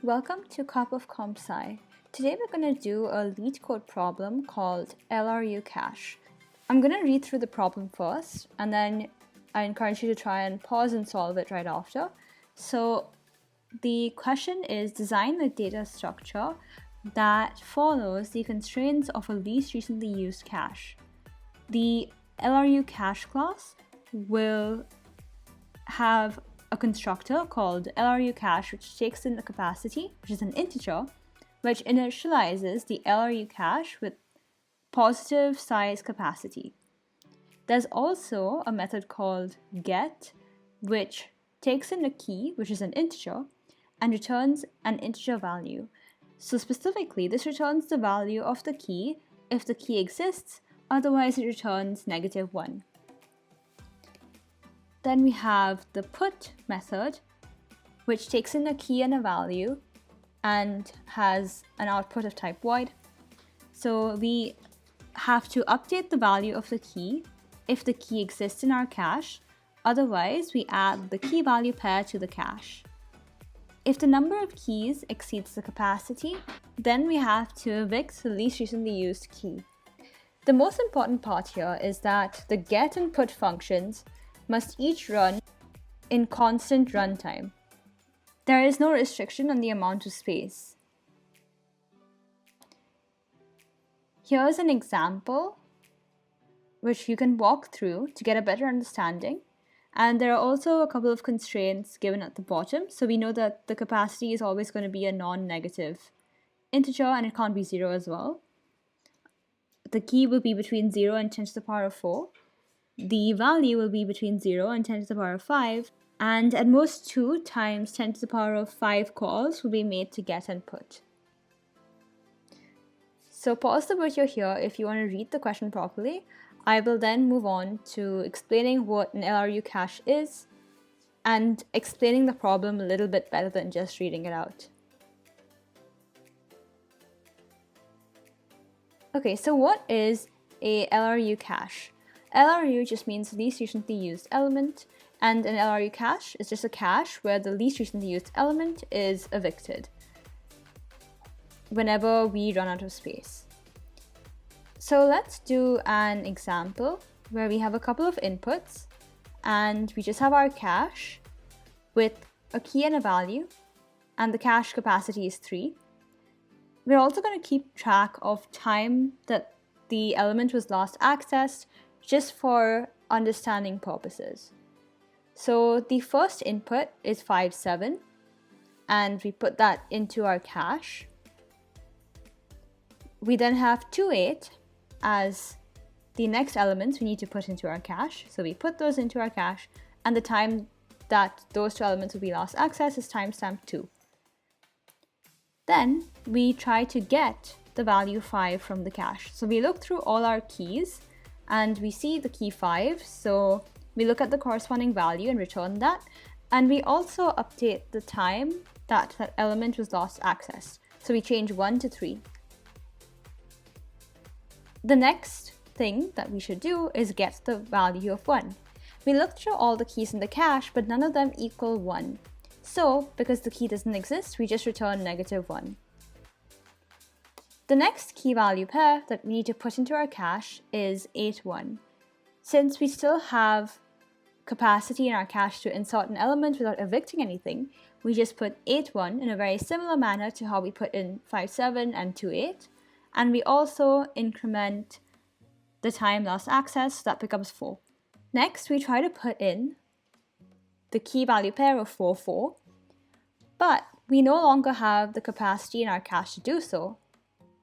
Welcome to Cup of Comp Sci. Today we're going to do a LeetCode problem called LRU Cache. I'm going to read through the problem first, and then I encourage you to try and pause and solve it right after. So the question is, design a data structure that follows the constraints of a least recently used cache. The LRU Cache class will have a constructor called LRU Cache, which takes in the capacity, which is an integer, which initializes the LRU cache with positive size capacity. There's also a method called get, which takes in a key, which is an integer, and returns an integer value. So specifically, this returns the value of the key if the key exists, otherwise it returns -1. Then we have the put method, which takes in a key and a value and has an output of type void. So we have to update the value of the key if the key exists in our cache, otherwise we add the key value pair to the cache. If the number of keys exceeds the capacity, then we have to evict the least recently used key. The most important part here is that the get and put functions must each run in constant runtime. There is no restriction on the amount of space. Here's an example which you can walk through to get a better understanding. And there are also a couple of constraints given at the bottom. So we know that the capacity is always going to be a non-negative integer, and it can't be 0 as well. The key will be between 0 and 10 to the power of 4. The value will be between 0 and 10 to the power of 5, and at most 2 times 10 to the power of 5 calls will be made to get and put. So pause the video here if you want to read the question properly. I will then move on to explaining what an LRU cache is and explaining the problem a little bit better than just reading it out. Okay, so what is a LRU cache? LRU just means least recently used element, and an LRU cache is just a cache where the least recently used element is evicted whenever we run out of space. So let's do an example where we have a couple of inputs and we just have our cache with a key and a value, and the cache capacity is 3. We're also going to keep track of time that the element was last accessed, just for understanding purposes. So the first input is 57, and we put that into our cache. We then have 28 as the next elements we need to put into our cache. So we put those into our cache, and the time that those 2 elements will be last accessed is timestamp 2. Then we try to get the value 5 from the cache. So we look through all our keys and we see the key 5, so we look at the corresponding value and return that, and we also update the time that that element was last accessed. So we change 1 to 3. The next thing that we should do is get the value of 1. We look through all the keys in the cache, but none of them equal 1. So because the key doesn't exist, we just return -1. The next key value pair that we need to put into our cache is 81. Since we still have capacity in our cache to insert an element without evicting anything, we just put 81 in a very similar manner to how we put in 57 and 28. And we also increment the time last accessed, so that becomes 4. Next, we try to put in the key value pair of 44, but we no longer have the capacity in our cache to do so,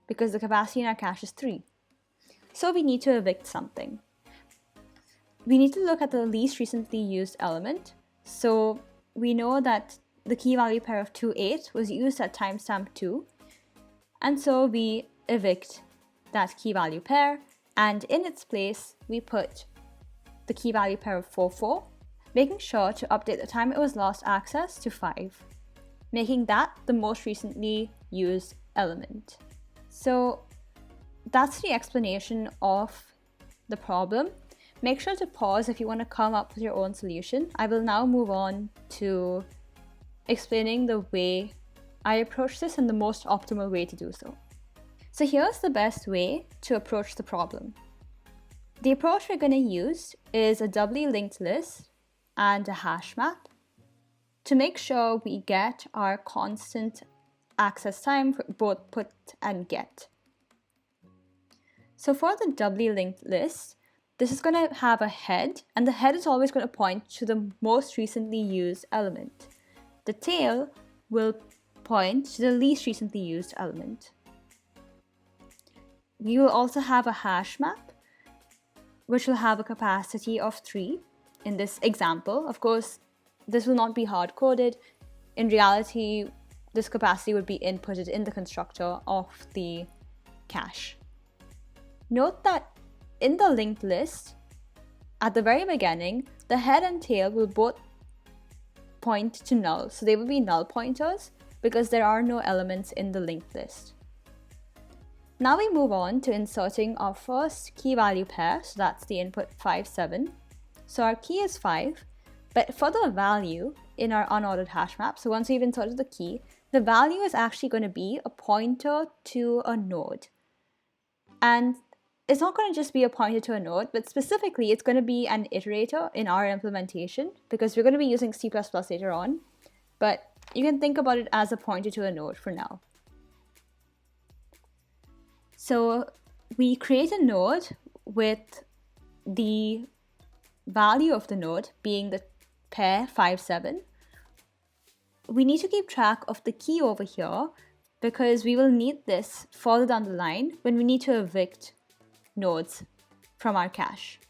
because the capacity in our cache is 3. So we need to evict something. We need to look at the least recently used element. So we know that the key value pair of 28 was used at timestamp 2. And so we evict that key value pair, and in its place we put the key value pair of 44, making sure to update the time it was last accessed to 5, making that the most recently used element. So that's the explanation of the problem. Make sure to pause if you want to come up with your own solution. I will now move on to explaining the way I approach this in the most optimal way to do so. So here's the best way to approach the problem. The approach we're going to use is a doubly linked list and a hash map to make sure we get our constant access time for both put and get. So for the doubly linked list, this is going to have a head, and the head is always going to point to the most recently used element. The tail will point to the least recently used element. We will also have a hash map, which will have a capacity of 3 in this example. Of course, this will not be hard-coded. In reality, this capacity would be inputted in the constructor of the cache. Note that in the linked list, at the very beginning, the head and tail will both point to null. So they will be null pointers because there are no elements in the linked list. Now we move on to inserting our first key value pair. So that's the input 5, 7. So our key is 5, but for the value in our unordered hash map, so once we've inserted the key, the value is actually going to be a pointer to a node. And it's not going to just be a pointer to a node, but specifically it's going to be an iterator in our implementation because we're going to be using C++ later on. But you can think about it as a pointer to a node for now. So we create a node with the value of the node being the pair 5, 7. We need to keep track of the key over here because we will need this further down the line when we need to evict nodes from our cache.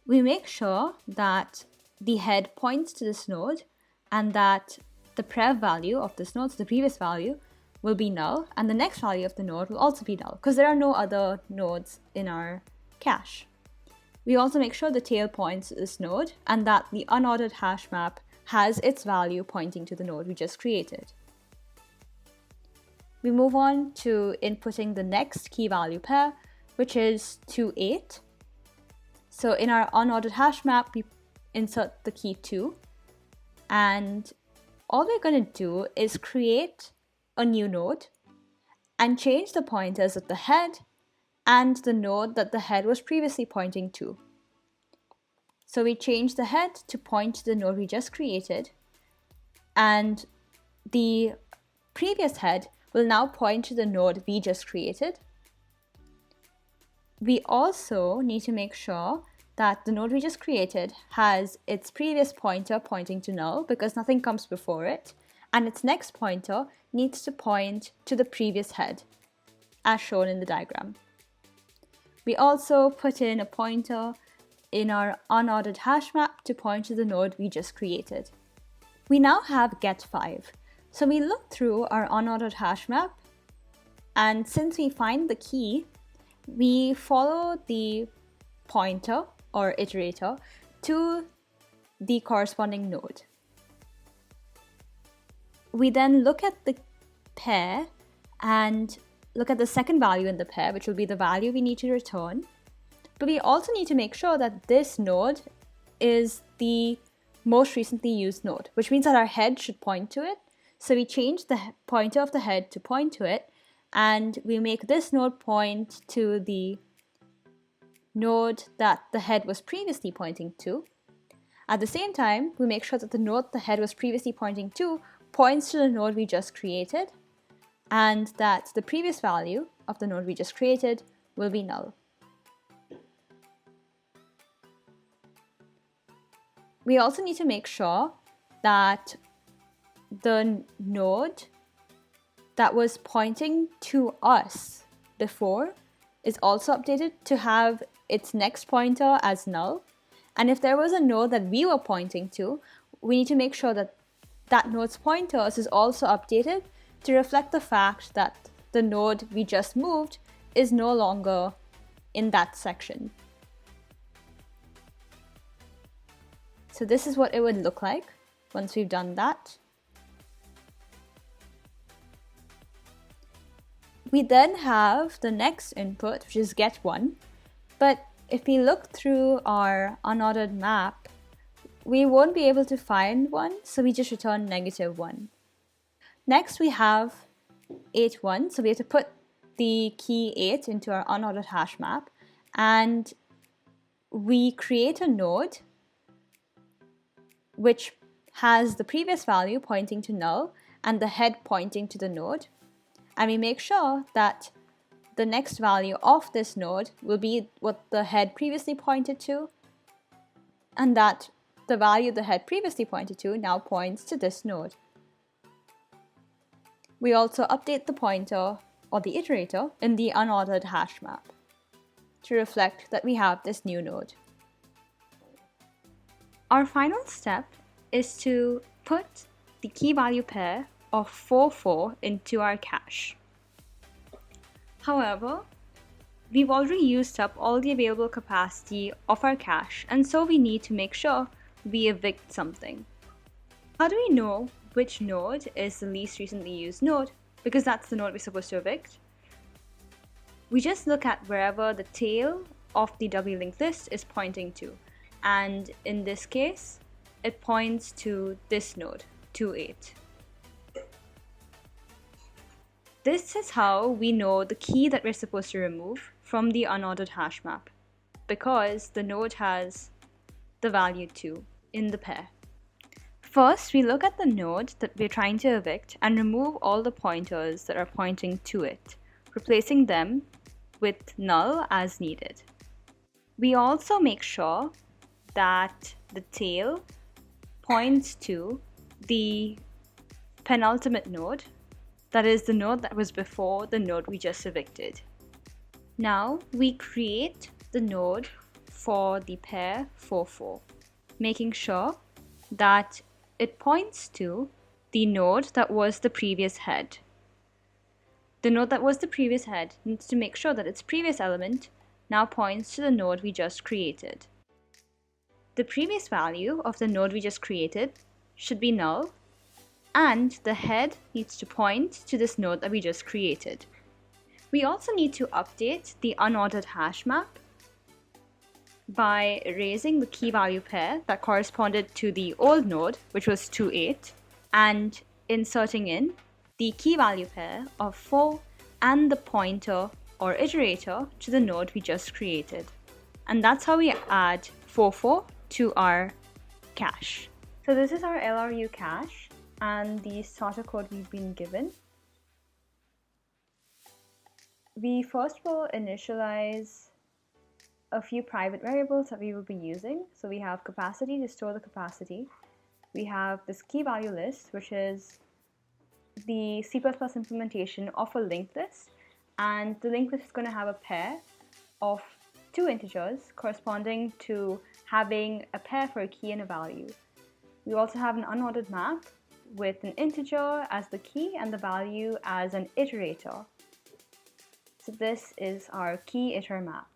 We make sure that the head points to this node and that the prev value of this node, so the previous value, will be null, and the next value of the node will also be null because there are no other nodes in our cache. We also make sure the tail points to this node and that the unordered hash map has its value pointing to the node we just created. We move on to inputting the next key value pair, which is 2, 8. So in our unordered hash map, we insert the key 2, and all we're going to do is create a new node and change the pointers of the head and the node that the head was previously pointing to. So we change the head to point to the node we just created, and the previous head will now point to the node we just created. We also need to make sure that the node we just created has its previous pointer pointing to null because nothing comes before it, and its next pointer needs to point to the previous head, as shown in the diagram. We also put in a pointer in our unordered hash map to point to the node we just created. We now have get5. So we look through our unordered hash map, and since we find the key, we follow the pointer or iterator to the corresponding node. We then look at the pair and look at the second value in the pair, which will be the value we need to return. But we also need to make sure that this node is the most recently used node, which means that our head should point to it. So we change the pointer of the head to point to it, and we make this node point to the node that the head was previously pointing to. At the same time, we make sure that the node the head was previously pointing to points to the node we just created, and that the previous value of the node we just created will be null. We also need to make sure that the node that was pointing to us before is also updated to have its next pointer as null. And if there was a node that we were pointing to, we need to make sure that that node's pointers is also updated to reflect the fact that the node we just moved is no longer in that section. So this is what it would look like once we've done that. We then have the next input, which is get1. But if we look through our unordered map, we won't be able to find one, so we just return -1. Next we have 8.1, so we have to put the key 8 into our unordered hash map, and we create a node which has the previous value pointing to null and the head pointing to the node, and we make sure that the next value of this node will be what the head previously pointed to, and that the value the head previously pointed to now points to this node. We also update the pointer or the iterator in the unordered hash map to reflect that we have this new node. Our final step is to put the key value pair of 4,4 into our cache. However, we've already used up all the available capacity of our cache, and so we need to make sure we evict something. How do we know which node is the least recently used node? Because that's the node we're supposed to evict. We just look at wherever the tail of the W linked list is pointing to, and in this case, it points to this node, 2.8. This is how we know the key that we're supposed to remove from the unordered hash map, because the node has the value 2 in the pair. First, we look at the node that we're trying to evict and remove all the pointers that are pointing to it, replacing them with null as needed. We also make sure that the tail points to the penultimate node, that is the node that was before the node we just evicted. Now we create the node for the pair 4,4, making sure that it points to the node that was the previous head. The node that was the previous head needs to make sure that its previous element now points to the node we just created. The previous value of the node we just created should be null, and the head needs to point to this node that we just created. We also need to update the unordered hash map by erasing the key value pair that corresponded to the old node, which was 2.8, and inserting in the key value pair of 4 and the pointer or iterator to the node we just created. And that's how we add 4,4 to our cache. So this is our LRU cache and the starter code we've been given. We first will initialize a few private variables that we will be using. So we have capacity to store the capacity. We have this key value list, which is the C++ implementation of a linked list. And the linked list is going to have a pair of 2 integers corresponding to having a pair for a key and a value. We also have an unordered map with an integer as the key and the value as an iterator. So this is our key iter map.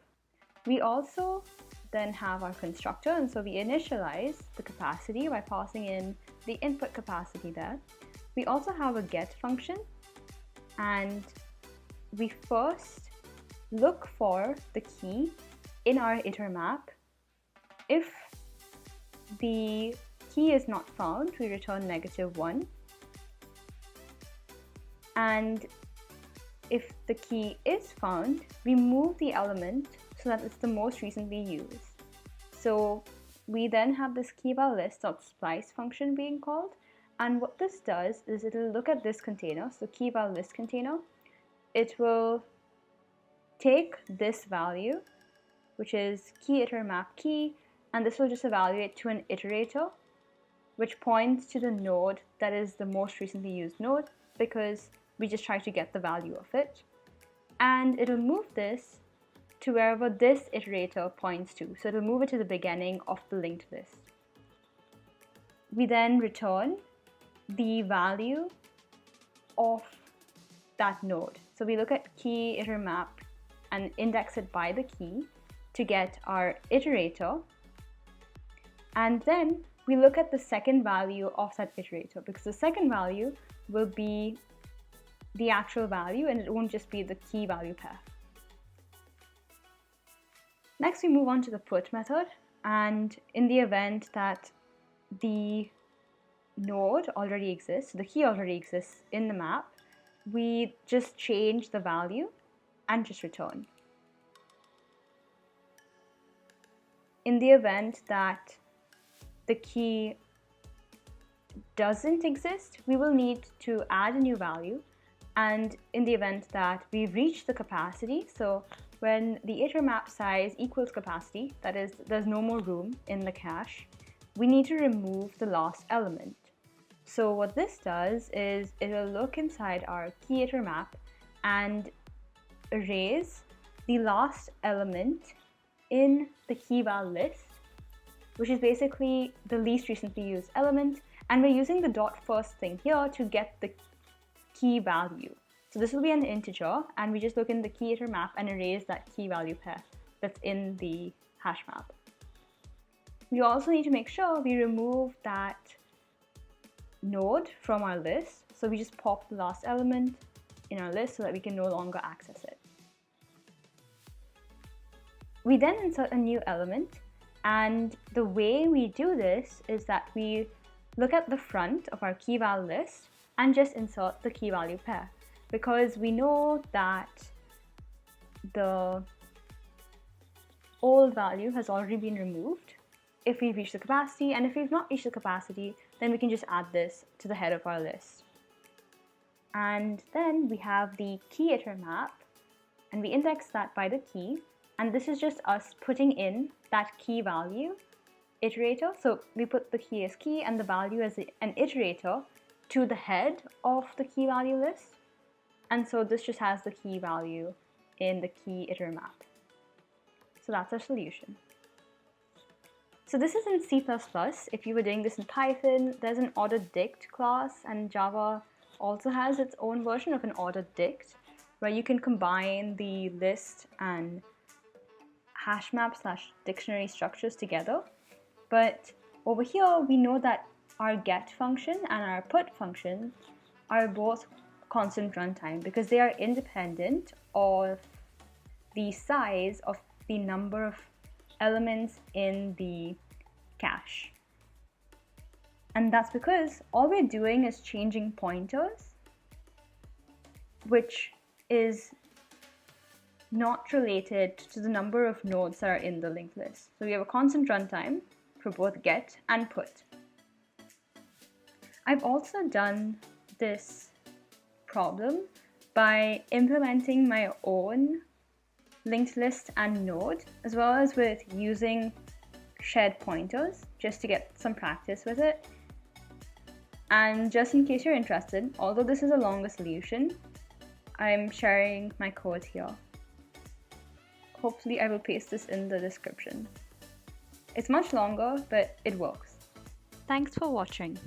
We also then have our constructor, and so we initialize the capacity by passing in the input capacity there. We also have a get function, and we first look for the key in our iter map. If the key is not found, we return -1. And if the key is found, we move the element so that it's the most recently used. So we then have this keyval list.splice function being called, and what this does is it'll look at this container, so keyval list container. It will take this value, which is key iter map key, and this will just evaluate to an iterator, which points to the node that is the most recently used node, because we just try to get the value of it. And it'll move this to wherever this iterator points to. So it'll move it to the beginning of the linked list. We then return the value of that node. So we look at key iter map and index it by the key to get our iterator. And then we look at the second value of that iterator, because the second value will be the actual value and it won't just be the key value pair. Next, we move on to the put method, and in the event that the node already exists, the key already exists in the map, we just change the value and just return. In the event that the key doesn't exist, we will need to add a new value, and in the event that we reach the capacity, so when the iter map size equals capacity, that is, there's no more room in the cache, we need to remove the last element. So what this does is it'll look inside our key iter map and erase the last element in the key val list, which is basically the least recently used element, and we're using the dot first thing here to get the key value. So this will be an integer, and we just look in the key iter map and erase that key value pair that's in the hash map. We also need to make sure we remove that node from our list. So we just pop the last element in our list so that we can no longer access it. We then insert a new element, and the way we do this is that we look at the front of our key val list and just insert the key value pair, because we know that the old value has already been removed if we've reached the capacity, and if we've not reached the capacity, then we can just add this to the head of our list. And then we have the key iter map, and we index that by the key, and this is just us putting in that key value iterator. So we put the key as key and the value as an iterator to the head of the key value list, and so this just has the key value in the key iter map. So that's our solution. So this is in C++. If you were doing this in Python, there's an orderDict class, and Java also has its own version of an orderDict, where you can combine the list and Hashmap/dictionary structures together. But over here, we know that our get function and our put function are both constant runtime because they are independent of the size of the number of elements in the cache. And that's because all we're doing is changing pointers, which is not related to the number of nodes that are in the linked list. So we have a constant runtime for both get and put. I've also done this problem by implementing my own linked list and node, as well as with using shared pointers just to get some practice with it. And just in case you're interested, although this is a longer solution, I'm sharing my code here. Hopefully I will paste this in the description. It's much longer, but it works. Thanks for watching.